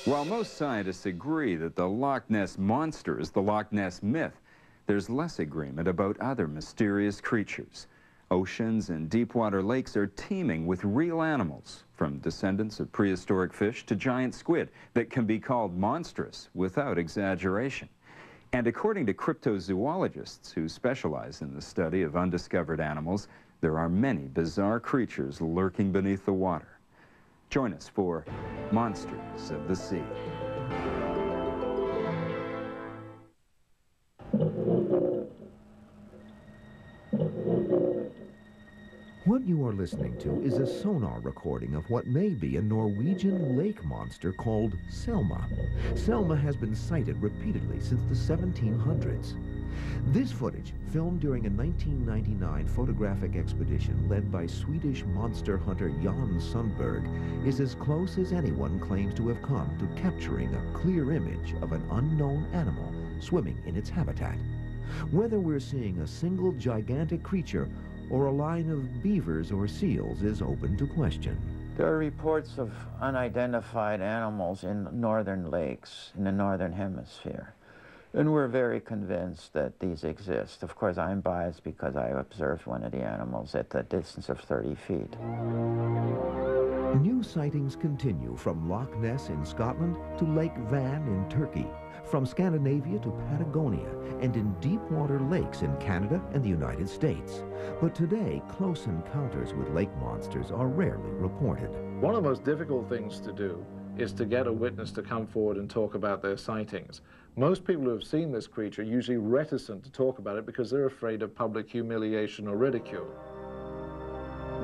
While most scientists agree that the Loch Ness Monster is the Loch Ness myth, there's less agreement about other mysterious creatures. Oceans and deepwater lakes are teeming with real animals, from descendants of prehistoric fish to giant squid, that can be called monstrous without exaggeration. And according to cryptozoologists who specialize in the study of undiscovered animals, there are many bizarre creatures lurking beneath the water. Join us for Monsters of the Sea. What you are listening to is a sonar recording of what may be a Norwegian lake monster called Selma. Selma has been sighted repeatedly since the 1700s. This footage, filmed during a 1999 photographic expedition led by Swedish monster hunter Jan Sundberg, is as close as anyone claims to have come to capturing a clear image of an unknown animal swimming in its habitat. Whether we're seeing a single gigantic creature or a line of beavers or seals is open to question. There are reports of unidentified animals in northern lakes in the northern hemisphere. And we're very convinced that these exist. Of course, I'm biased because I observed one of the animals at the distance of 30 feet. New sightings continue from Loch Ness in Scotland to Lake Van in Turkey, from Scandinavia to Patagonia, and in deep water lakes in Canada and the United States. But today, close encounters with lake monsters are rarely reported. One of the most difficult things to do is to get a witness to come forward and talk about their sightings. Most people who have seen this creature are usually reticent to talk about it because they're afraid of public humiliation or ridicule.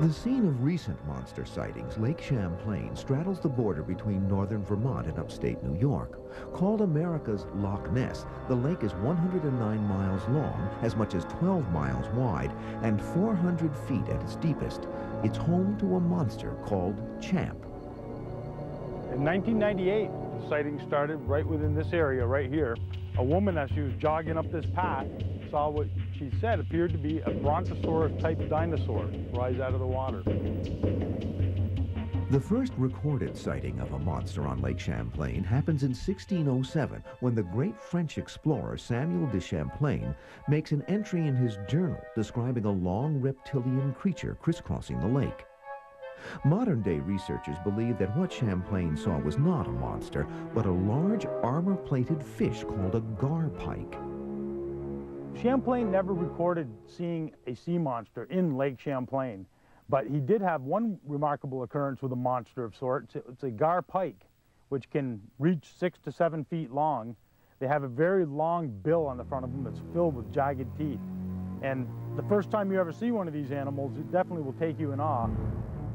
The scene of recent monster sightings, Lake Champlain, straddles the border between northern Vermont and upstate New York. Called America's Loch Ness, the lake is 109 miles long, as much as 12 miles wide, and 400 feet at its deepest. It's home to a monster called Champ. In 1998, the sighting started right within this area right here. A woman, as she was jogging up this path, saw what she said appeared to be a brontosaurus-type dinosaur rise out of the water. The first recorded sighting of a monster on Lake Champlain happens in 1607 when the great French explorer Samuel de Champlain makes an entry in his journal describing a long reptilian creature crisscrossing the lake. Modern-day researchers believe that what Champlain saw was not a monster, but a large armor-plated fish called a garpike. Champlain never recorded seeing a sea monster in Lake Champlain, but he did have one remarkable occurrence with a monster of sorts. It's a garpike, which can reach 6 to 7 feet long. They have a very long bill on the front of them that's filled with jagged teeth. And the first time you ever see one of these animals, it definitely will take you in awe.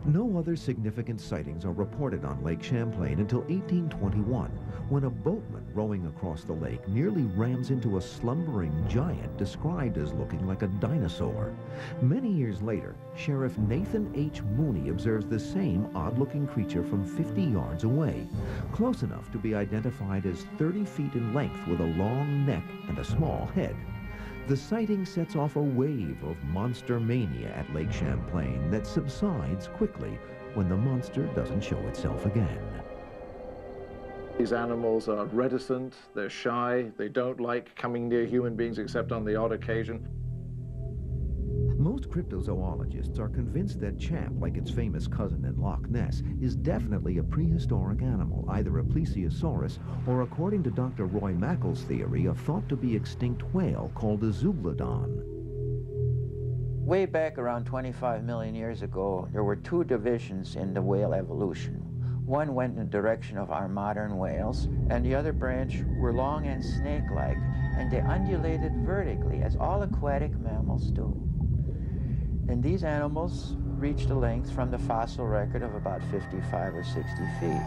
No other significant sightings are reported on Lake Champlain until 1821, when a boatman rowing across the lake nearly rams into a slumbering giant described as looking like a dinosaur. Many years later, Sheriff Nathan H. Mooney observes the same odd-looking creature from 50 yards away, close enough to be identified as 30 feet in length with a long neck and a small head. The sighting sets off a wave of monster mania at Lake Champlain that subsides quickly when the monster doesn't show itself again. These animals are reticent, they're shy, they don't like coming near human beings except on the odd occasion. Most cryptozoologists are convinced that Champ, like its famous cousin in Loch Ness, is definitely a prehistoric animal, either a plesiosaurus or, according to Dr. Roy Mackall's theory, a thought-to-be extinct whale called a zeuglodon. Way back around 25 million years ago, there were two divisions in the whale evolution. One went in the direction of our modern whales, and the other branch were long and snake-like, and they undulated vertically, as all aquatic mammals do. And these animals reached a length from the fossil record of about 55 or 60 feet.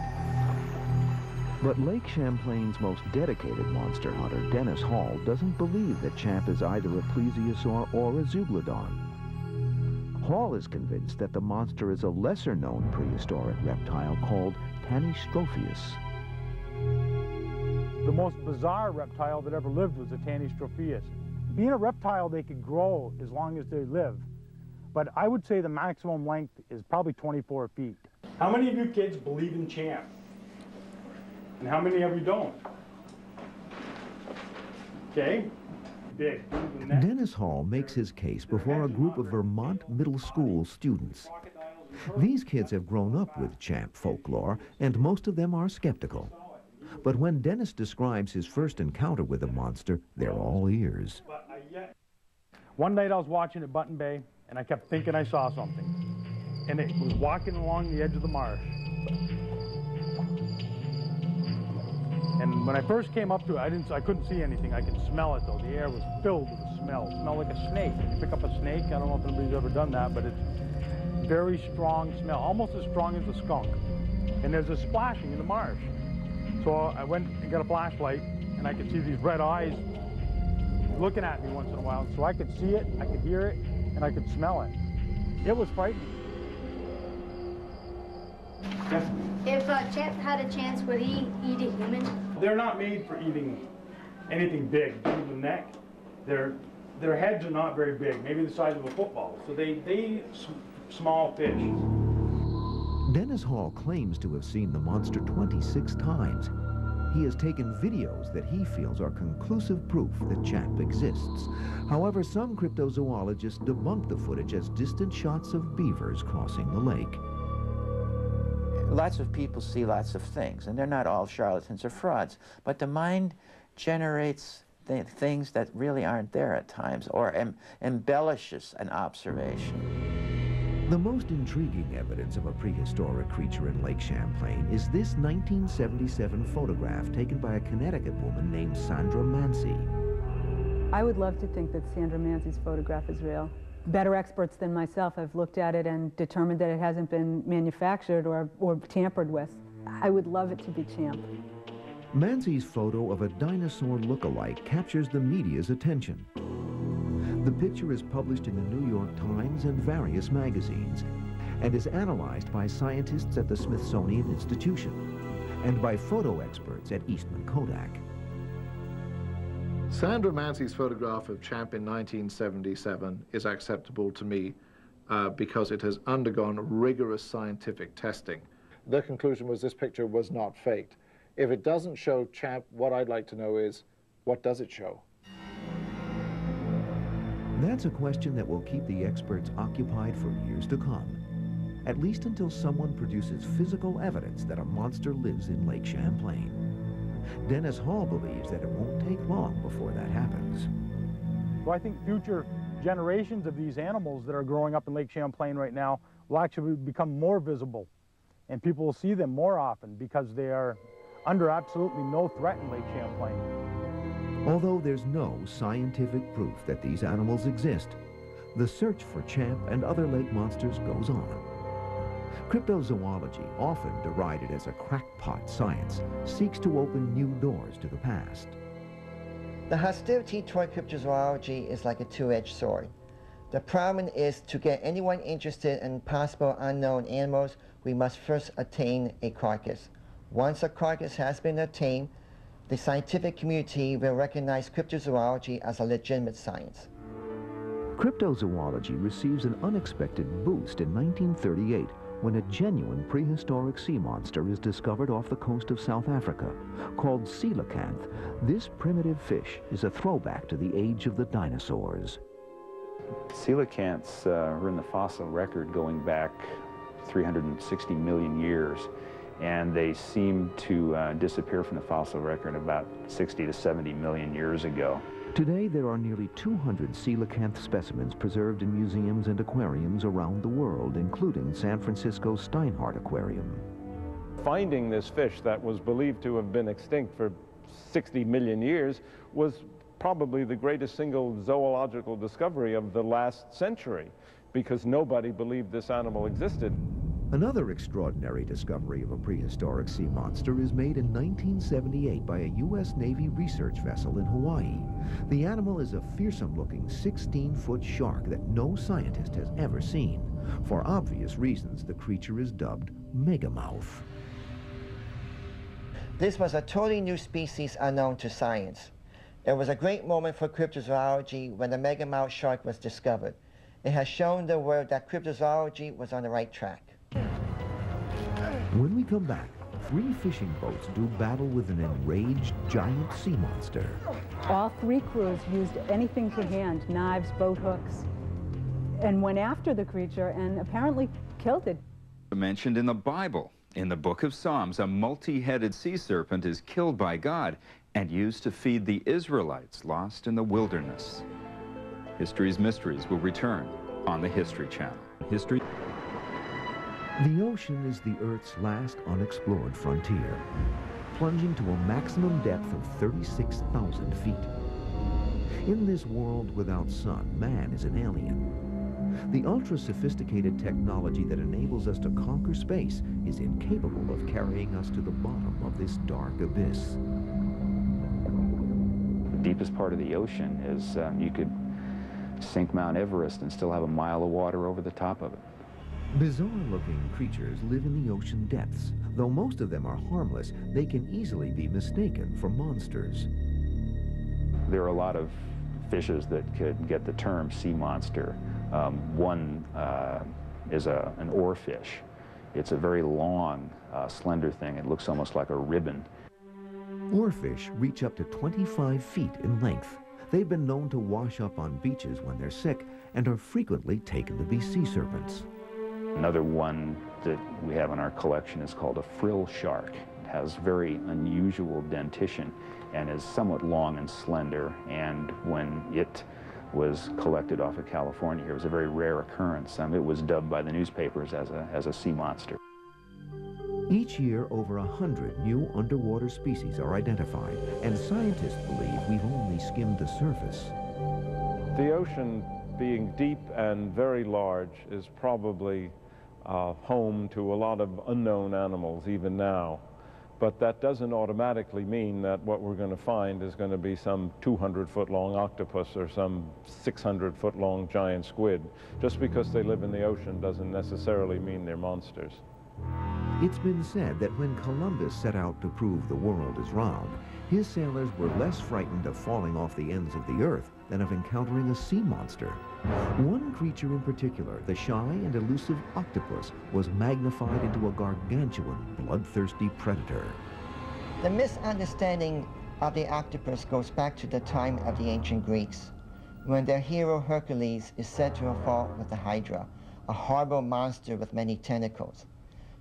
But Lake Champlain's most dedicated monster hunter, Dennis Hall, doesn't believe that Champ is either a plesiosaur or a zeuglodon. Hall is convinced that the monster is a lesser-known prehistoric reptile called Tanystropheus. The most bizarre reptile that ever lived was a Tanystropheus. Being a reptile, they could grow as long as they live. But I would say the maximum length is probably 24 feet. How many of you kids believe in Champ? And how many of you don't? Okay? Big. Dennis Hall makes his case before a group of Vermont middle school students. These kids have grown up with Champ folklore, and most of them are skeptical. But when Dennis describes his first encounter with the monster, they're all ears. One night I was watching at Button Bay, and I kept thinking I saw something. And it was walking along the edge of the marsh. And when I first came up to it, I couldn't see anything. I could smell it though. The air was filled with a smell. It smelled like a snake. If you pick up a snake, I don't know if anybody's ever done that, but it's very strong smell, almost as strong as a skunk. And there's a splashing in the marsh. So I went and got a flashlight, and I could see these red eyes looking at me once in a while. So I could see it, I could hear it, and I could smell it. It was frightening. Yes? If Champ had a chance, would he eat a human? They're not made for eating anything big. The neck, their heads are not very big, maybe the size of a football. So they eat small fish. Dennis Hall claims to have seen the monster 26 times. He has taken videos that he feels are conclusive proof that Champ exists. However, some cryptozoologists debunk the footage as distant shots of beavers crossing the lake. Lots of people see lots of things, and they're not all charlatans or frauds, but the mind generates things that really aren't there at times, or embellishes an observation. The most intriguing evidence of a prehistoric creature in Lake Champlain is this 1977 photograph taken by a Connecticut woman named Sandra Mancy. I would love to think that Sandra Mancy's photograph is real. Better experts than myself have looked at it and determined that it hasn't been manufactured or tampered with. I would love it to be Champ. Mancy's photo of a dinosaur look-alike captures the media's attention. The picture is published in the New York Times and various magazines, and is analyzed by scientists at the Smithsonian Institution and by photo experts at Eastman Kodak. Sandra Mancy's photograph of Champ in 1977 is acceptable to me because it has undergone rigorous scientific testing. The conclusion was this picture was not faked. If it doesn't show Champ, what I'd like to know is, what does it show? That's a question that will keep the experts occupied for years to come, at least until someone produces physical evidence that a monster lives in Lake Champlain. Dennis Hall believes that it won't take long before that happens. So I think future generations of these animals that are growing up in Lake Champlain right now will actually become more visible, and people will see them more often because they are under absolutely no threat in Lake Champlain. Although there's no scientific proof that these animals exist, the search for Champ and other lake monsters goes on. Cryptozoology, often derided as a crackpot science, seeks to open new doors to the past. The hostility toward cryptozoology is like a two-edged sword. The problem is to get anyone interested in possible unknown animals, we must first attain a carcass. Once a carcass has been attained, the scientific community will recognize cryptozoology as a legitimate science. Cryptozoology receives an unexpected boost in 1938 when a genuine prehistoric sea monster is discovered off the coast of South Africa. Called coelacanth, this primitive fish is a throwback to the age of the dinosaurs. Coelacanths are in the fossil record going back 360 million years, and they seem to disappear from the fossil record about 60 to 70 million years ago. Today, there are nearly 200 coelacanth specimens preserved in museums and aquariums around the world, including San Francisco's Steinhardt Aquarium. Finding this fish that was believed to have been extinct for 60 million years was probably the greatest single zoological discovery of the last century, because nobody believed this animal existed. Another extraordinary discovery of a prehistoric sea monster is made in 1978 by a U.S. Navy research vessel in Hawaii. The animal is a fearsome-looking 16-foot shark that no scientist has ever seen. For obvious reasons, the creature is dubbed Megamouth. This was a totally new species unknown to science. It was a great moment for cryptozoology when the Megamouth shark was discovered. It has shown the world that cryptozoology was on the right track. When we come back, 3 fishing boats do battle with an enraged giant sea monster. All 3 crews used anything to hand, knives, boat hooks, and went after the creature and apparently killed it. Mentioned in the Bible. In the book of Psalms, a multi-headed sea serpent is killed by God and used to feed the Israelites lost in the wilderness. History's Mysteries will return on the History Channel. History. The ocean is the Earth's last unexplored frontier, plunging to a maximum depth of 36,000 feet. In this world without sun, man is an alien. The ultra-sophisticated technology that enables us to conquer space is incapable of carrying us to the bottom of this dark abyss. The deepest part of the ocean is you could sink Mount Everest and still have a mile of water over the top of it. Bizarre-looking creatures live in the ocean depths. Though most of them are harmless, they can easily be mistaken for monsters. There are a lot of fishes that could get the term sea monster. One is an oarfish. It's a very long, slender thing. It looks almost like a ribbon. Oarfish reach up to 25 feet in length. They've been known to wash up on beaches when they're sick and are frequently taken to be sea serpents. Another one that we have in our collection is called a frill shark. It has very unusual dentition and is somewhat long and slender, and when it was collected off of California here, it was a very rare occurrence. It was dubbed by the newspapers as a sea monster. Each year, over 100 new underwater species are identified, and scientists believe we've only skimmed the surface. The ocean, being deep and very large, is probably home to a lot of unknown animals even now. But that doesn't automatically mean that what we're going to find is going to be some 200-foot-long octopus or some 600-foot-long giant squid. Just because they live in the ocean doesn't necessarily mean they're monsters. It's been said that when Columbus set out to prove the world is round, his sailors were less frightened of falling off the ends of the earth than of encountering a sea monster. One creature in particular, the shy and elusive octopus, was magnified into a gargantuan, bloodthirsty predator. The misunderstanding of the octopus goes back to the time of the ancient Greeks, when their hero Hercules is said to have fought with the Hydra, a horrible monster with many tentacles.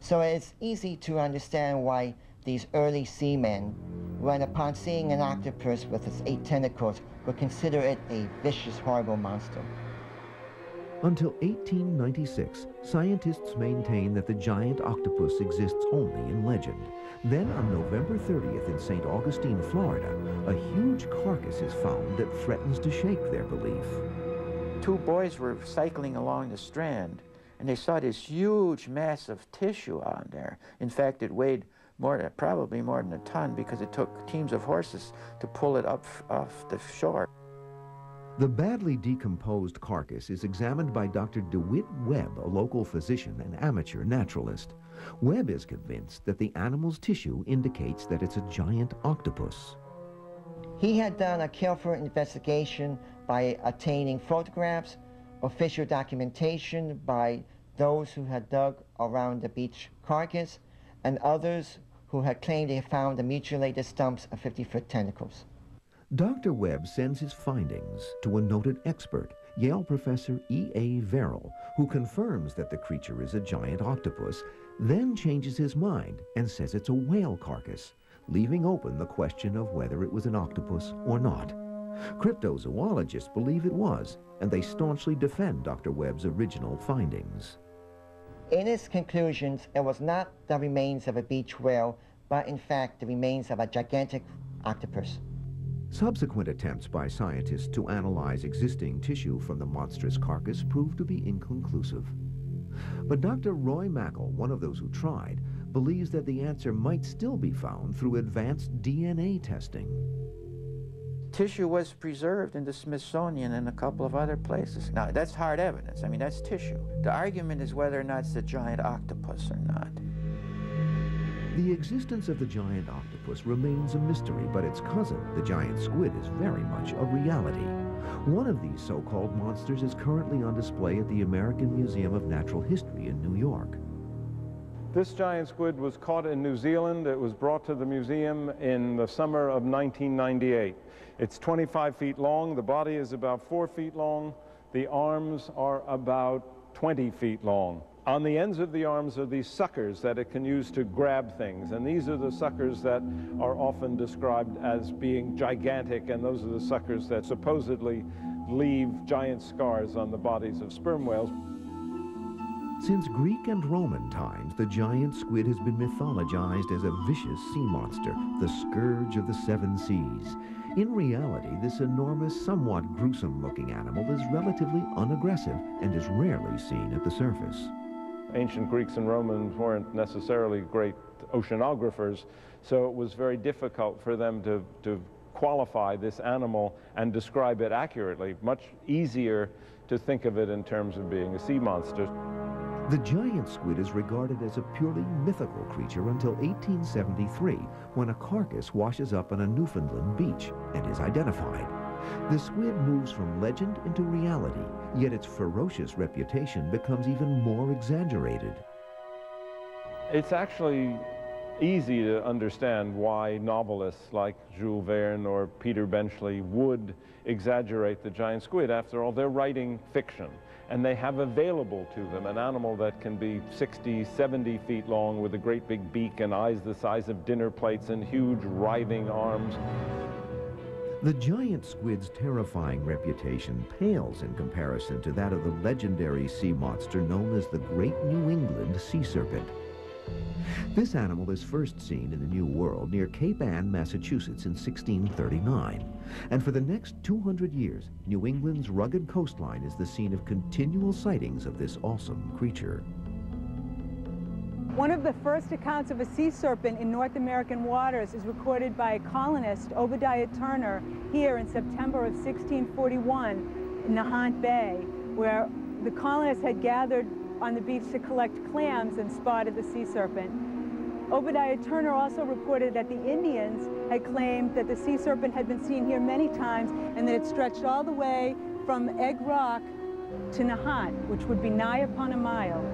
So it's easy to understand why these early seamen, when upon seeing an octopus with its 8 tentacles, would consider it a vicious, horrible monster. Until 1896, scientists maintained that the giant octopus exists only in legend. Then on November 30th in St. Augustine, Florida, a huge carcass is found that threatens to shake their belief. 2 boys were cycling along the Strand, and they saw this huge mass of tissue on there. In fact, it weighed probably more than a ton, because it took teams of horses to pull it up off the shore. The badly decomposed carcass is examined by Dr. DeWitt Webb, a local physician and amateur naturalist. Webb is convinced that the animal's tissue indicates that it's a giant octopus. He had done a careful investigation by obtaining photographs, official documentation by those who had dug around the beach carcass, and others who had claimed they found the mutilated stumps of 50-foot tentacles. Dr. Webb sends his findings to a noted expert, Yale professor E.A. Verrill, who confirms that the creature is a giant octopus, then changes his mind and says it's a whale carcass, leaving open the question of whether it was an octopus or not. Cryptozoologists believe it was, and they staunchly defend Dr. Webb's original findings. In its conclusions, it was not the remains of a beach whale, but in fact the remains of a gigantic octopus. Subsequent attempts by scientists to analyze existing tissue from the monstrous carcass proved to be inconclusive. But Dr. Roy Mackal, one of those who tried, believes that the answer might still be found through advanced DNA testing. Tissue was preserved in the Smithsonian and a couple of other places. Now, that's hard evidence. I mean, that's tissue. The argument is whether or not it's a giant octopus or not. The existence of the giant octopus remains a mystery, but its cousin, the giant squid, is very much a reality. One of these so-called monsters is currently on display at the American Museum of Natural History in New York. This giant squid was caught in New Zealand. It was brought to the museum in the summer of 1998. It's 25 feet long. The body is about 4 feet long. The arms are about 20 feet long. On the ends of the arms are these suckers that it can use to grab things, and these are the suckers that are often described as being gigantic, and those are the suckers that supposedly leave giant scars on the bodies of sperm whales. Since Greek and Roman times, the giant squid has been mythologized as a vicious sea monster, the scourge of the seven seas. In reality, this enormous, somewhat gruesome-looking animal is relatively unaggressive and is rarely seen at the surface. Ancient Greeks and Romans weren't necessarily great oceanographers, so it was very difficult for them to qualify this animal and describe it accurately. Much easier to think of it in terms of being a sea monster. The giant squid is regarded as a purely mythical creature until 1873, when a carcass washes up on a Newfoundland beach and is identified. The squid moves from legend into reality, yet its ferocious reputation becomes even more exaggerated. It's actually easy to understand why novelists like Jules Verne or Peter Benchley would exaggerate the giant squid. After all, they're writing fiction, and they have available to them an animal that can be 60, 70 feet long with a great big beak and eyes the size of dinner plates and huge writhing arms. The giant squid's terrifying reputation pales in comparison to that of the legendary sea monster known as the Great New England Sea Serpent. This animal is first seen in the New World near Cape Ann, Massachusetts in 1639. And for the next 200 years, New England's rugged coastline is the scene of continual sightings of this awesome creature. One of the first accounts of a sea serpent in North American waters is recorded by a colonist, Obadiah Turner, here in September of 1641 in Nahant Bay, where the colonists had gathered on the beach to collect clams and spotted the sea serpent. Obadiah Turner also reported that the Indians had claimed that the sea serpent had been seen here many times and that it stretched all the way from Egg Rock to Nahant, which would be nigh upon a mile.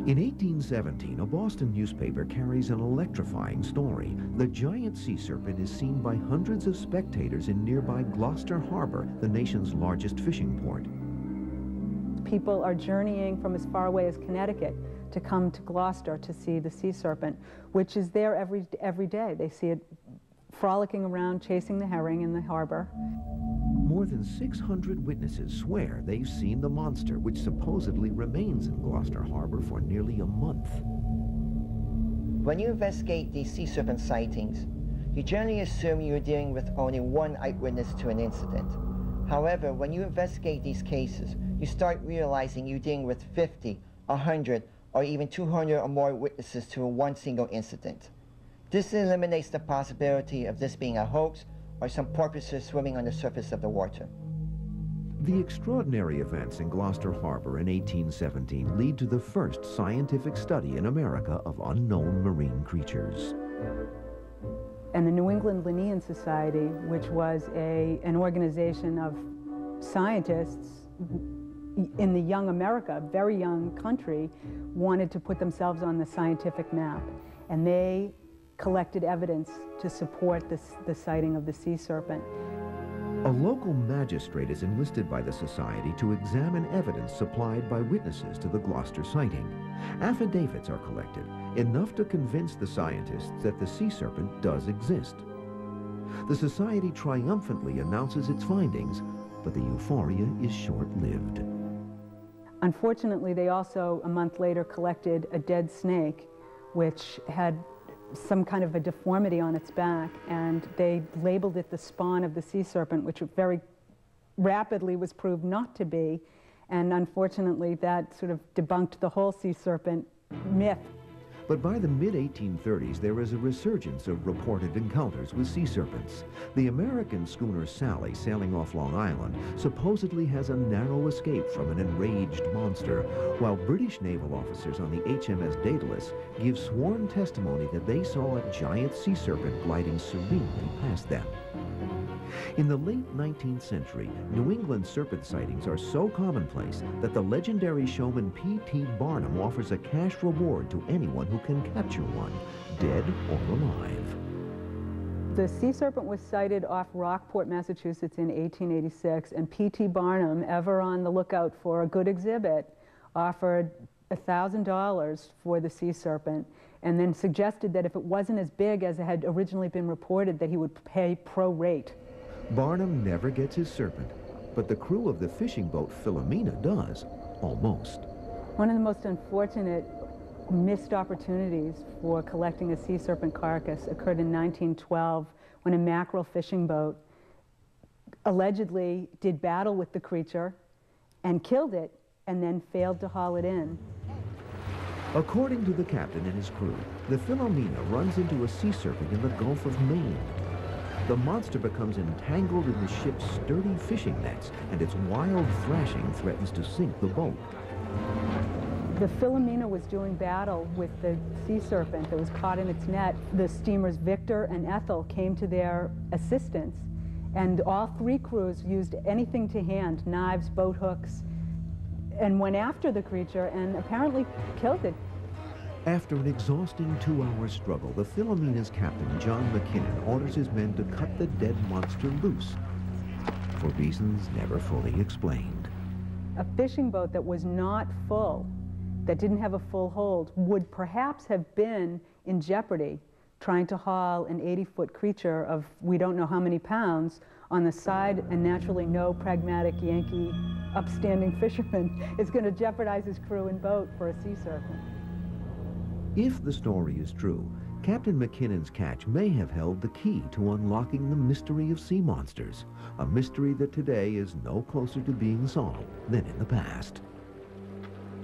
In 1817, a Boston newspaper carries an electrifying story. The giant sea serpent is seen by hundreds of spectators in nearby Gloucester Harbor, the nation's largest fishing port. People are journeying from as far away as Connecticut to come to Gloucester to see the sea serpent, which is there every day. They see it frolicking around, chasing the herring in the harbor. More than 600 witnesses swear they've seen the monster, which supposedly remains in Gloucester Harbor for nearly a month. When you investigate these sea serpent sightings, you generally assume you're dealing with only one eyewitness to an incident. However, when you investigate these cases, you start realizing you're dealing with 50, 100, or even 200 or more witnesses to one single incident. This eliminates the possibility of this being a hoax or some porpoises swimming on the surface of the water. The extraordinary events in Gloucester Harbor in 1817 lead to the first scientific study in America of unknown marine creatures. And the New England Linnean Society, which was an organization of scientists in the young America, very young country, wanted to put themselves on the scientific map. And they collected evidence to support the sighting of the sea serpent. A local magistrate is enlisted by the society to examine evidence supplied by witnesses to the Gloucester sighting. Affidavits are collected, enough to convince the scientists that the sea serpent does exist. The society triumphantly announces its findings, but the euphoria is short-lived. Unfortunately, they also, a month later, collected a dead snake, which had some kind of a deformity on its back, and they labeled it the spawn of the sea serpent, which very rapidly was proved not to be. And unfortunately, that sort of debunked the whole sea serpent myth. But by the mid-1830s, there is a resurgence of reported encounters with sea serpents. The American schooner Sally, sailing off Long Island, supposedly has a narrow escape from an enraged monster, while British naval officers on the HMS Daedalus give sworn testimony that they saw a giant sea serpent gliding serenely past them. In the late 19th century, New England serpent sightings are so commonplace that the legendary showman P.T. Barnum offers a cash reward to anyone who can capture one, dead or alive. The sea serpent was sighted off Rockport, Massachusetts in 1886, and P.T. Barnum, ever on the lookout for a good exhibit, offered $1,000 for the sea serpent, and then suggested that if it wasn't as big as it had originally been reported, that he would pay pro rate. Barnum never gets his serpent, but the crew of the fishing boat Philomena does, almost. One of the most unfortunate missed opportunities for collecting a sea serpent carcass occurred in 1912 when a mackerel fishing boat allegedly did battle with the creature and killed it and then failed to haul it in. According to the captain and his crew, the Philomena runs into a sea serpent in the Gulf of Maine. The monster becomes entangled in the ship's sturdy fishing nets, and its wild thrashing threatens to sink the boat. The Philomena was doing battle with the sea serpent that was caught in its net. The steamers Victor and Ethel came to their assistance, and all three crews used anything to hand, knives, boat hooks, and went after the creature and apparently killed it. After an exhausting 2-hour struggle, the Philomena's captain, John McKinnon, orders his men to cut the dead monster loose, for reasons never fully explained. A fishing boat that was not full, that didn't have a full hold, would perhaps have been in jeopardy trying to haul an 80-foot creature of we don't know how many pounds on the side, and naturally no pragmatic Yankee upstanding fisherman is going to jeopardize his crew and boat for a sea serpent. If the story is true, Captain McKinnon's catch may have held the key to unlocking the mystery of sea monsters, a mystery that today is no closer to being solved than in the past.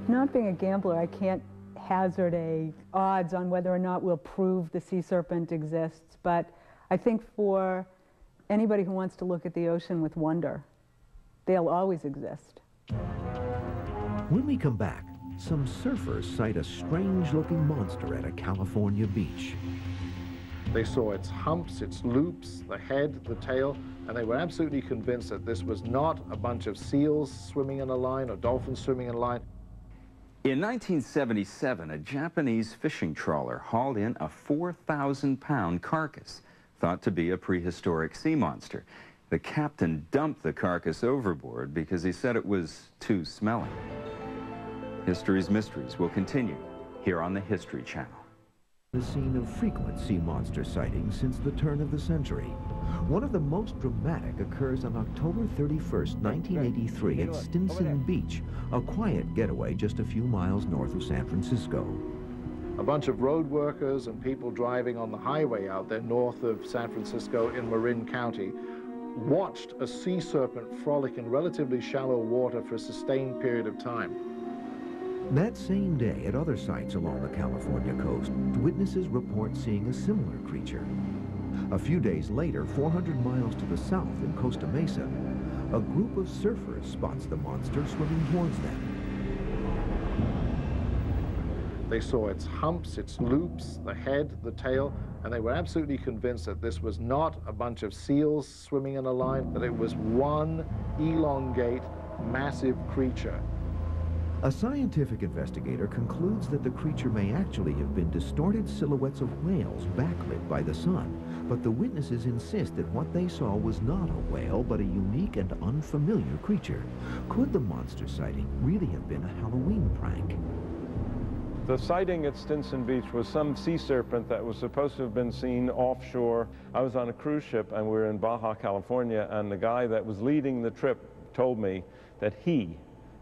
Not being a gambler, I can't hazard a odds on whether or not we'll prove the sea serpent exists, but I think for anybody who wants to look at the ocean with wonder, they'll always exist. When we come back, some surfers sight a strange-looking monster at a California beach. They saw its humps, its loops, the head, the tail, and they were absolutely convinced that this was not a bunch of seals swimming in a line or dolphins swimming in a line. In 1977, a Japanese fishing trawler hauled in a 4,000-pound carcass, thought to be a prehistoric sea monster. The captain dumped the carcass overboard because he said it was too smelly. History's Mysteries will continue here on the History Channel. The scene of frequent sea monster sightings since the turn of the century. One of the most dramatic occurs on October 31st, 1983 at Stinson Beach, a quiet getaway just a few miles north of San Francisco. A bunch of road workers and people driving on the highway out there north of San Francisco in Marin County watched a sea serpent frolic in relatively shallow water for a sustained period of time. That same day, at other sites along the California coast, witnesses report seeing a similar creature. A few days later, 400 miles to the south in Costa Mesa, a group of surfers spots the monster swimming towards them. They saw its humps, its loops, the head, the tail, and they were absolutely convinced that this was not a bunch of seals swimming in a line, that it was one elongate, massive creature. A scientific investigator concludes that the creature may actually have been distorted silhouettes of whales backlit by the sun, but the witnesses insist that what they saw was not a whale, but a unique and unfamiliar creature. Could the monster sighting really have been a Halloween prank? The sighting at Stinson Beach was some sea serpent that was supposed to have been seen offshore. I was on a cruise ship and we were in Baja, California, and the guy that was leading the trip told me that he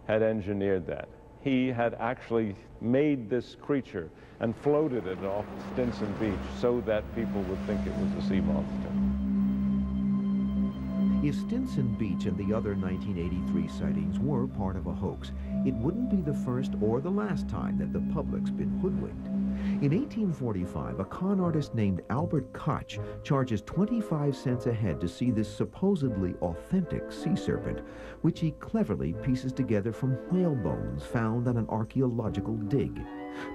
had engineered that. He had actually made this creature and floated it off Stinson Beach so that people would think it was a sea monster. If Stinson Beach and the other 1983 sightings were part of a hoax, it wouldn't be the first or the last time that the public's been hoodwinked. In 1845, a con artist named Albert Koch charges 25 cents a head to see this supposedly authentic sea serpent, which he cleverly pieces together from whale bones found on an archaeological dig.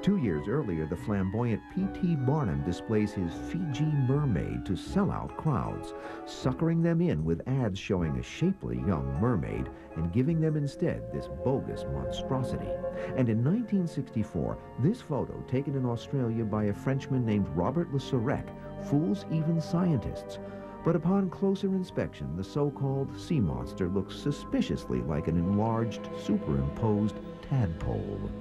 2 years earlier, the flamboyant P.T. Barnum displays his Fiji mermaid to sell out crowds, suckering them in with ads showing a shapely young mermaid and giving them instead this bogus monstrosity. And in 1964, this photo, taken in Australia by a Frenchman named Robert Le Surec, fools even scientists. But upon closer inspection, the so-called sea monster looks suspiciously like an enlarged, superimposed tadpole.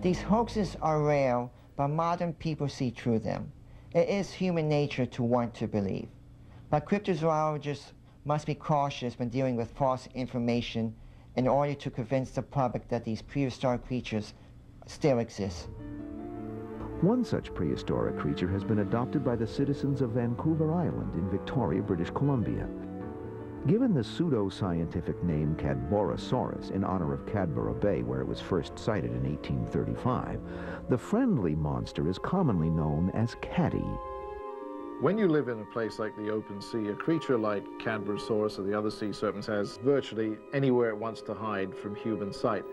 These hoaxes are real, but modern people see through them. It is human nature to want to believe. But cryptozoologists must be cautious when dealing with false information in order to convince the public that these prehistoric creatures still exist. One such prehistoric creature has been adopted by the citizens of Vancouver Island in Victoria, British Columbia. Given the pseudo-scientific name Cadborosaurus in honor of Cadboro Bay, where it was first sighted in 1835, the friendly monster is commonly known as Caddy. When you live in a place like the open sea, a creature like Cadborosaurus or the other sea serpents has virtually anywhere it wants to hide from human sight.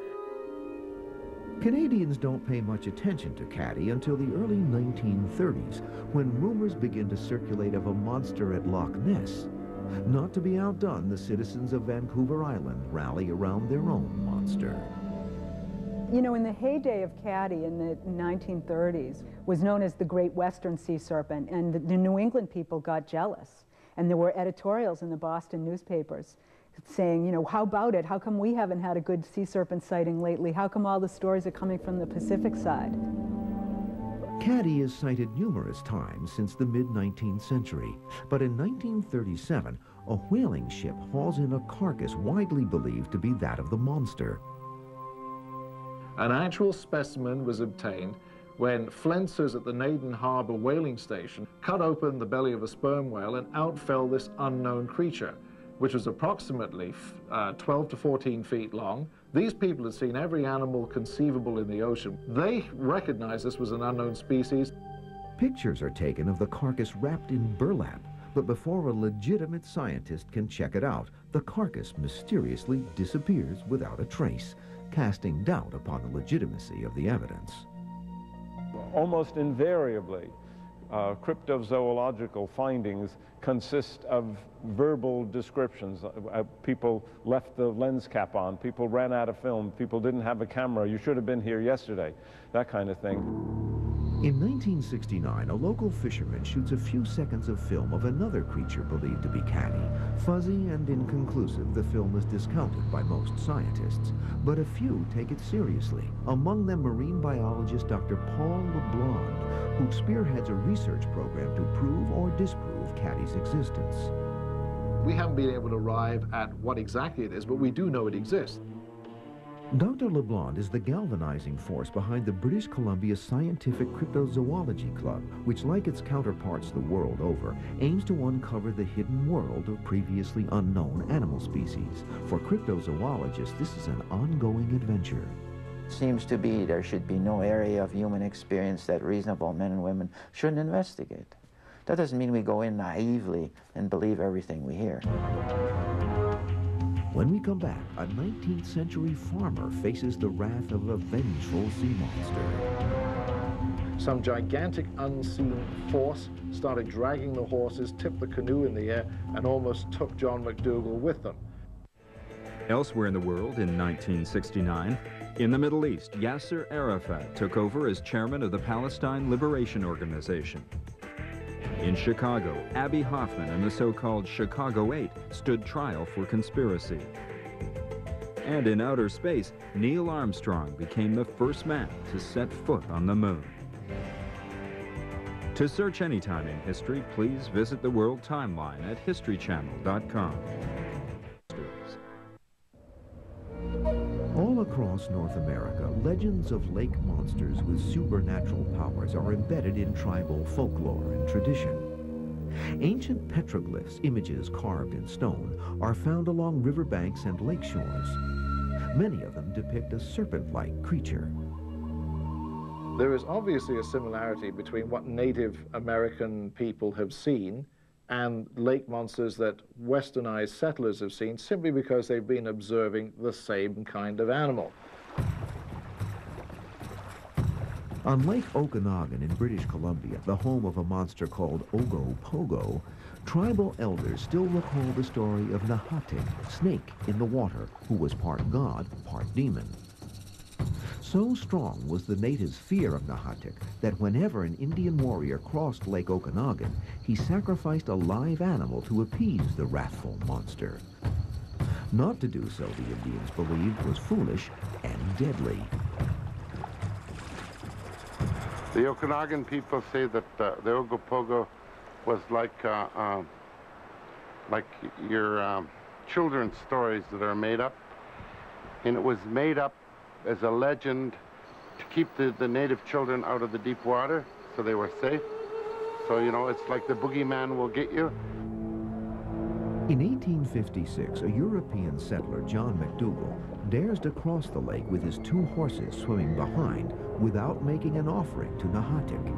Canadians don't pay much attention to Caddy until the early 1930s, when rumors begin to circulate of a monster at Loch Ness. Not to be outdone, the citizens of Vancouver Island rally around their own monster. You know, in the heyday of Caddy in the 1930s, was known as the Great Western Sea Serpent, and the New England people got jealous. And there were editorials in the Boston newspapers saying, you know, how about it? How come we haven't had a good sea serpent sighting lately? How come all the stories are coming from the Pacific side? Caddy is sighted numerous times since the mid-19th century, but in 1937, a whaling ship hauls in a carcass widely believed to be that of the monster. An actual specimen was obtained when flensers at the Naden Harbor whaling station cut open the belly of a sperm whale, and out fell this unknown creature, which was approximately 12 to 14 feet long. These people had seen every animal conceivable in the ocean. They recognized this was an unknown species. Pictures are taken of the carcass wrapped in burlap, but before a legitimate scientist can check it out, the carcass mysteriously disappears without a trace, casting doubt upon the legitimacy of the evidence. Almost invariably, cryptozoological findings consist of verbal descriptions. People left the lens cap on, people ran out of film, people didn't have a camera, you should have been here yesterday, that kind of thing. In 1969, a local fisherman shoots a few seconds of film of another creature believed to be Caddy. Fuzzy and inconclusive, the film is discounted by most scientists, but a few take it seriously. Among them, marine biologist Dr. Paul LeBlanc, who spearheads a research program to prove or disprove Caddy's existence. We haven't been able to arrive at what exactly it is, but we do know it exists. Dr. LeBlanc is the galvanizing force behind the British Columbia Scientific Cryptozoology Club, which, like its counterparts the world over, aims to uncover the hidden world of previously unknown animal species. For cryptozoologists, this is an ongoing adventure. Seems to be there should be no area of human experience that reasonable men and women shouldn't investigate. That doesn't mean we go in naively and believe everything we hear. When we come back, a 19th century farmer faces the wrath of a vengeful sea monster. Some gigantic unseen force started dragging the horses, tipped the canoe in the air, and almost took John McDougall with them. Elsewhere in the world in 1969, in the Middle East, Yasser Arafat took over as chairman of the Palestine Liberation Organization. In Chicago, Abbie Hoffman and the so-called Chicago 8 stood trial for conspiracy. And in outer space, Neil Armstrong became the first man to set foot on the moon. To search any time in history, please visit the World Timeline at historychannel.com. All across North America, legends of lake monsters with supernatural powers are embedded in tribal folklore and tradition. Ancient petroglyphs, images carved in stone, are found along riverbanks and lake shores. Many of them depict a serpent-like creature. There is obviously a similarity between what Native American people have seen and lake monsters that westernized settlers have seen, simply because they've been observing the same kind of animal. On Lake Okanagan in British Columbia, the home of a monster called Ogopogo, tribal elders still recall the story of Nahatik, snake in the water, who was part god, part demon. So strong was the natives' fear of Nahatik that whenever an Indian warrior crossed Lake Okanagan, he sacrificed a live animal to appease the wrathful monster. Not to do so, the Indians believed, was foolish and deadly. The Okanagan people say that the Ogopogo was like your children's stories that are made up, and it was made up as a legend to keep the native children out of the deep water, so they were safe. So, you know, it's like the boogeyman will get you. In 1856, a European settler, John McDougall, dares to cross the lake with his 2 horses swimming behind without making an offering to Nahatik.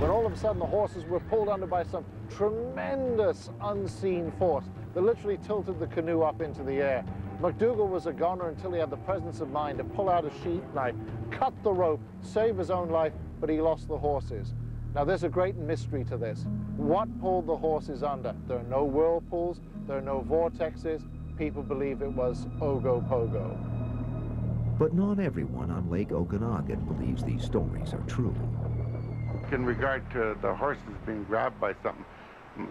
When all of a sudden the horses were pulled under by some tremendous unseen force that literally tilted the canoe up into the air. McDougall was a goner until he had the presence of mind to pull out a sheath knife, cut the rope, save his own life, but he lost the horses. Now there's a great mystery to this. What pulled the horses under? There are no whirlpools, there are no vortexes. People believe it was Ogopogo. But not everyone on Lake Okanagan believes these stories are true. In regard to the horses being grabbed by something,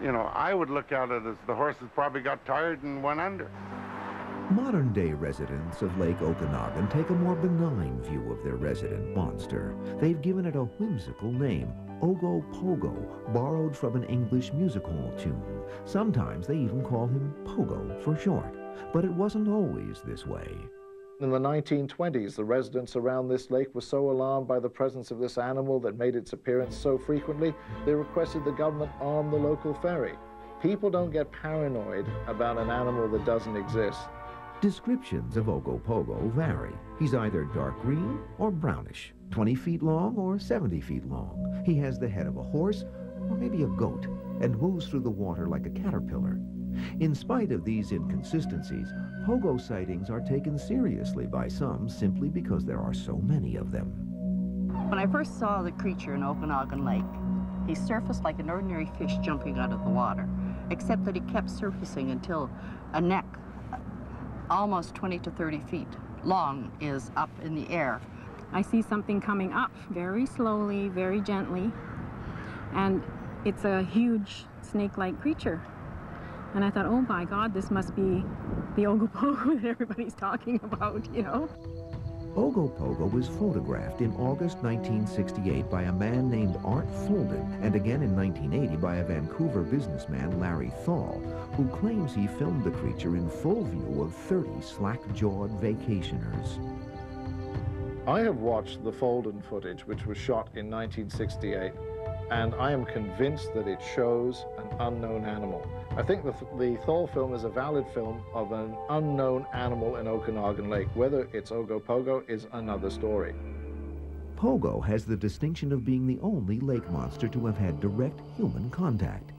you know, I would look at it as the horses probably got tired and went under. Modern-day residents of Lake Okanagan take a more benign view of their resident monster. They've given it a whimsical name, Ogopogo, borrowed from an English music hall tune. Sometimes they even call him Pogo for short. But it wasn't always this way. In the 1920s, the residents around this lake were so alarmed by the presence of this animal that made its appearance so frequently, they requested the government arm the local ferry. People don't get paranoid about an animal that doesn't exist. Descriptions of Ogopogo vary. He's either dark green or brownish, 20 feet long or 70 feet long. He has the head of a horse or maybe a goat and moves through the water like a caterpillar. In spite of these inconsistencies, Pogo sightings are taken seriously by some simply because there are so many of them. When I first saw the creature in Okanagan Lake, he surfaced like an ordinary fish jumping out of the water, except that he kept surfacing until a neck almost 20 to 30 feet long is up in the air. I see something coming up very slowly, very gently, and it's a huge snake-like creature. And I thought, oh my God, this must be the Ogopogo that everybody's talking about, you know? Ogopogo was photographed in August 1968 by a man named Art Fulden, and again in 1980 by a Vancouver businessman, Larry Thal, who claims he filmed the creature in full view of 30 slack-jawed vacationers. I have watched the Fulden footage, which was shot in 1968, and I am convinced that it shows an unknown animal. I think the Thal film is a valid film of an unknown animal in Okanagan Lake. Whether it's Ogopogo is another story. Pogo has the distinction of being the only lake monster to have had direct human contact.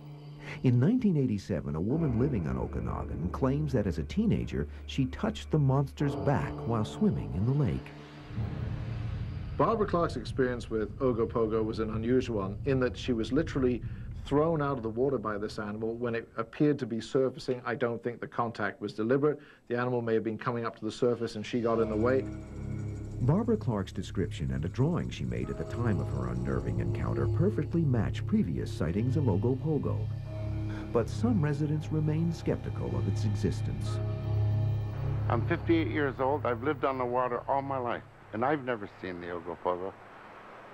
In 1987, a woman living on Okanagan claims that as a teenager, she touched the monster's back while swimming in the lake. Barbara Clark's experience with Ogopogo was an unusual one in that she was literally thrown out of the water by this animal. When it appeared to be surfacing, I don't think the contact was deliberate. The animal may have been coming up to the surface and she got in the way. Barbara Clark's description and a drawing she made at the time of her unnerving encounter perfectly match previous sightings of Ogopogo. But some residents remain skeptical of its existence. I'm 58 years old. I've lived on the water all my life, and I've never seen the Ogopogo.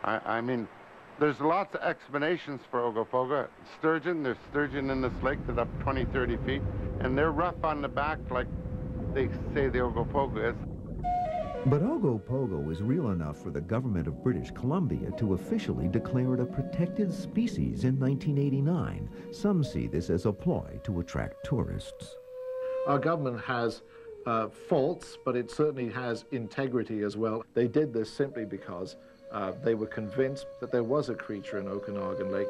I mean, there's lots of explanations for Ogopogo. Sturgeon, there's sturgeon in this lake that up 20, 30 feet, and they're rough on the back like they say the Ogopogo is. But Ogopogo is real enough for the government of British Columbia to officially declare it a protected species in 1989. Some see this as a ploy to attract tourists. Our government has faults, but it certainly has integrity as well. They did this simply because They were convinced that there was a creature in Okanagan Lake.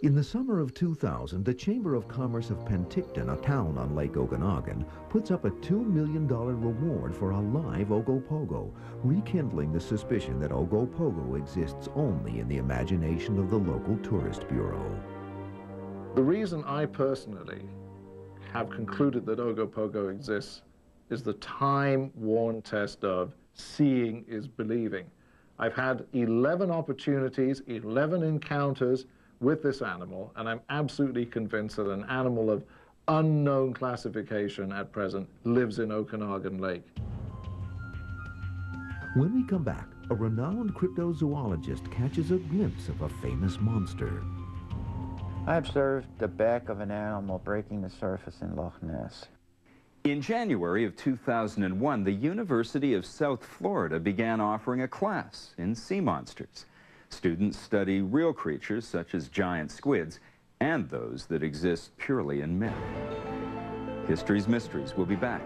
In the summer of 2000, the Chamber of Commerce of Penticton, a town on Lake Okanagan, puts up a $2 million reward for a live Ogopogo, rekindling the suspicion that Ogopogo exists only in the imagination of the local tourist bureau. The reason I personally have concluded that Ogopogo exists is the time-worn test of seeing is believing. I've had 11 opportunities, 11 encounters with this animal, and I'm absolutely convinced that an animal of unknown classification at present lives in Okanagan Lake. When we come back, a renowned cryptozoologist catches a glimpse of a famous monster. I observed the back of an animal breaking the surface in Loch Ness. In January of 2001, the University of South Florida began offering a class in sea monsters. Students study real creatures such as giant squids and those that exist purely in myth. History's Mysteries will be back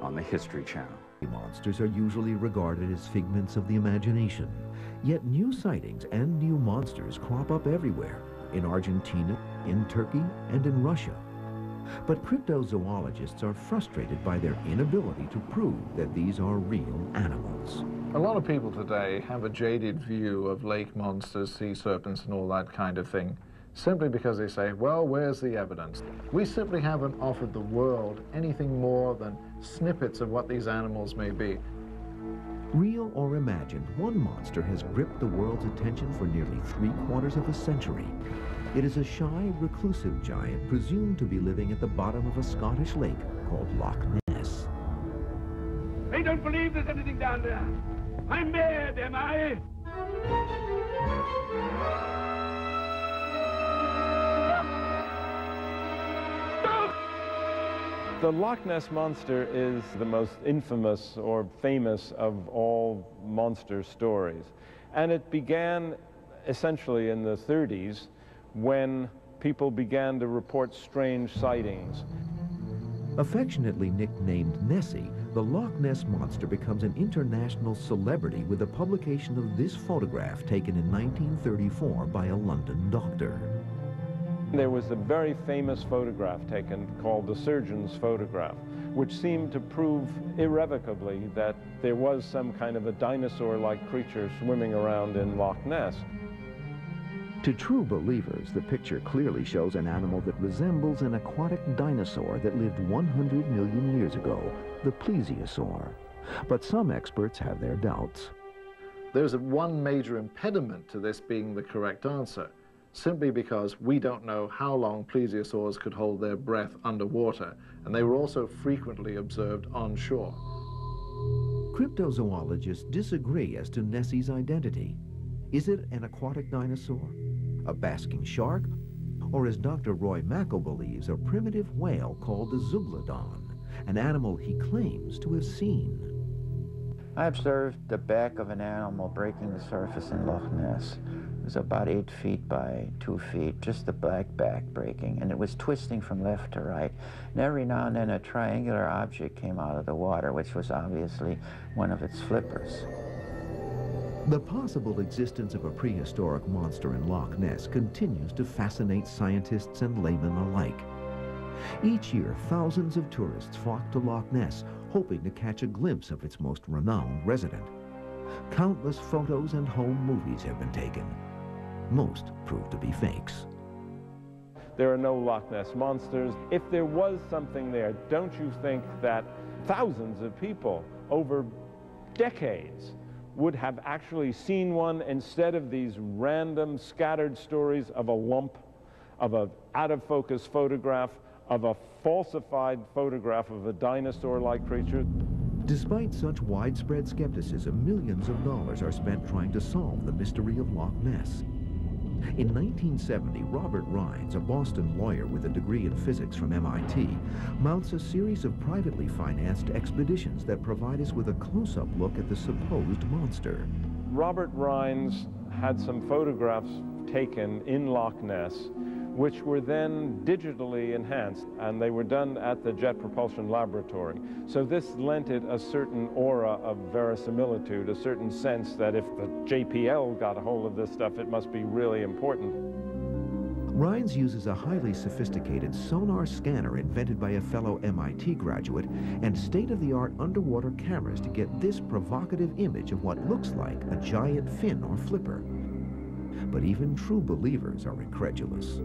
on the History Channel. Monsters are usually regarded as figments of the imagination, yet new sightings and new monsters crop up everywhere, in Argentina, in Turkey, and in Russia. But cryptozoologists are frustrated by their inability to prove that these are real animals. A lot of people today have a jaded view of lake monsters, sea serpents, and all that kind of thing, simply because they say, well, where's the evidence? We simply haven't offered the world anything more than snippets of what these animals may be. Real or imagined, one monster has gripped the world's attention for nearly 3/4 of a century. It is a shy, reclusive giant presumed to be living at the bottom of a Scottish lake called Loch Ness. I don't believe there's anything down there. I'm mad, am I? The Loch Ness Monster is the most infamous or famous of all monster stories. And it began essentially in the 30s when people began to report strange sightings. Affectionately nicknamed Nessie, the Loch Ness Monster becomes an international celebrity with the publication of this photograph taken in 1934 by a London doctor. There was a very famous photograph taken called the surgeon's photograph, which seemed to prove irrevocably that there was some kind of a dinosaur-like creature swimming around in Loch Ness. To true believers, the picture clearly shows an animal that resembles an aquatic dinosaur that lived 100 million years ago, the plesiosaur. But some experts have their doubts. There's one major impediment to this being the correct answer, simply because we don't know how long plesiosaurs could hold their breath underwater, and they were also frequently observed on shore. Cryptozoologists disagree as to Nessie's identity. Is it an aquatic dinosaur, a basking shark, or as Dr. Roy Macko believes, a primitive whale called the Zeuglodon, an animal he claims to have seen? I observed the back of an animal breaking the surface in Loch Ness. It was about 8 feet by 2 feet, just the black back breaking, and it was twisting from left to right. And every now and then a triangular object came out of the water, which was obviously one of its flippers. The possible existence of a prehistoric monster in Loch Ness continues to fascinate scientists and laymen alike. Each year, thousands of tourists flock to Loch Ness, hoping to catch a glimpse of its most renowned resident. Countless photos and home movies have been taken. Most prove to be fakes. There are no Loch Ness monsters. If there was something there, don't you think that thousands of people over decades would have actually seen one instead of these random scattered stories of a lump, of an out-of-focus photograph, of a falsified photograph of a dinosaur-like creature? Despite such widespread skepticism, millions of dollars are spent trying to solve the mystery of Loch Ness. In 1970, Robert Rines, a Boston lawyer with a degree in physics from MIT, mounts a series of privately financed expeditions that provide us with a close-up look at the supposed monster. Robert Rines had some photographs taken in Loch Ness which were then digitally enhanced, and they were done at the Jet Propulsion Laboratory. So this lent it a certain aura of verisimilitude, a certain sense that if the JPL got a hold of this stuff, it must be really important. Rines uses a highly sophisticated sonar scanner invented by a fellow MIT graduate and state-of-the-art underwater cameras to get this provocative image of what looks like a giant fin or flipper. But even true believers are incredulous.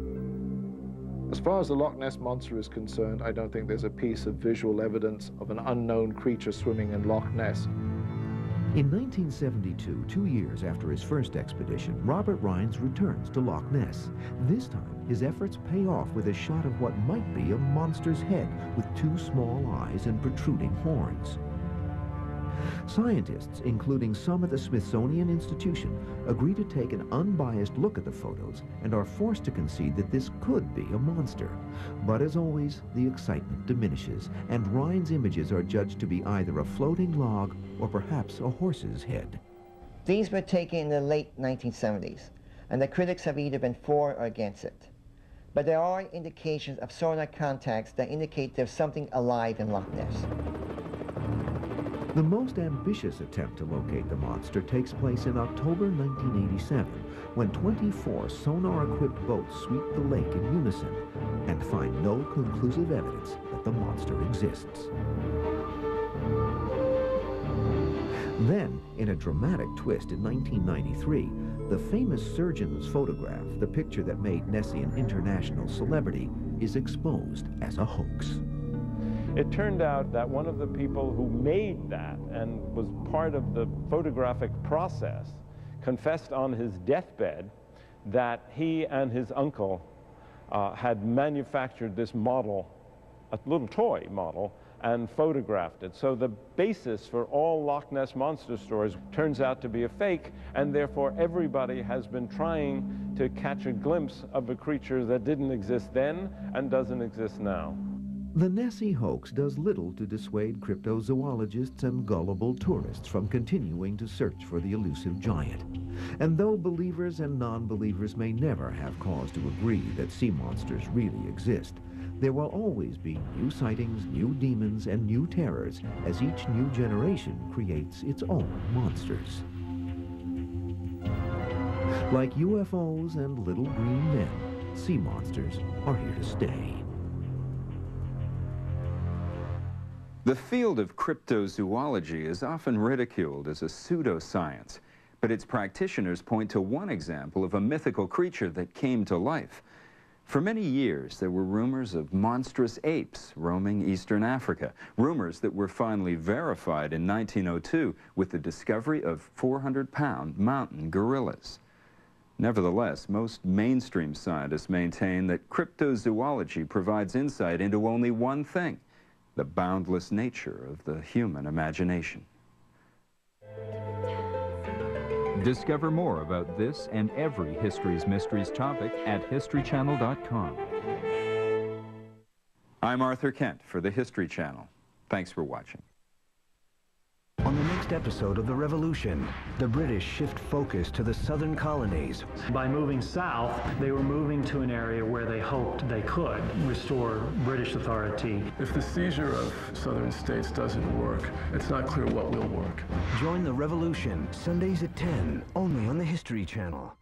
As far as the Loch Ness Monster is concerned, I don't think there's a piece of visual evidence of an unknown creature swimming in Loch Ness. In 1972, 2 years after his first expedition, Robert Rines returns to Loch Ness. This time, his efforts pay off with a shot of what might be a monster's head with 2 small eyes and protruding horns. Scientists, including some at the Smithsonian Institution, agree to take an unbiased look at the photos and are forced to concede that this could be a monster. But as always, the excitement diminishes, and Rines' images are judged to be either a floating log or perhaps a horse's head. These were taken in the late 1970s, and the critics have either been for or against it. But there are indications of sonar contacts that indicate there's something alive in Loch Ness. The most ambitious attempt to locate the monster takes place in October 1987, when 24 sonar-equipped boats sweep the lake in unison and find no conclusive evidence that the monster exists. Then, in a dramatic twist in 1993, the famous surgeon's photograph, the picture that made Nessie an international celebrity, is exposed as a hoax. It turned out that one of the people who made that and was part of the photographic process confessed on his deathbed that he and his uncle had manufactured this model, a little toy model, and photographed it. So the basis for all Loch Ness Monster stories turns out to be a fake, and therefore everybody has been trying to catch a glimpse of a creature that didn't exist then and doesn't exist now. The Nessie hoax does little to dissuade cryptozoologists and gullible tourists from continuing to search for the elusive giant. And though believers and non-believers may never have cause to agree that sea monsters really exist, there will always be new sightings, new demons, and new terrors as each new generation creates its own monsters. Like UFOs and little green men, sea monsters are here to stay. The field of cryptozoology is often ridiculed as a pseudoscience, but its practitioners point to one example of a mythical creature that came to life. For many years, there were rumors of monstrous apes roaming eastern Africa, rumors that were finally verified in 1902 with the discovery of 400-pound mountain gorillas. Nevertheless, most mainstream scientists maintain that cryptozoology provides insight into only one thing: the boundless nature of the human imagination. Discover more about this and every History's Mysteries topic at historychannel.com. I'm Arthur Kent for the History Channel. Thanks for watching. On the next episode of The Revolution, the British shift focus to the southern colonies. By moving south, they were moving to an area where they hoped they could restore British authority. If the seizure of southern states doesn't work, it's not clear what will work. Join The Revolution, Sundays at 10, only on the History Channel.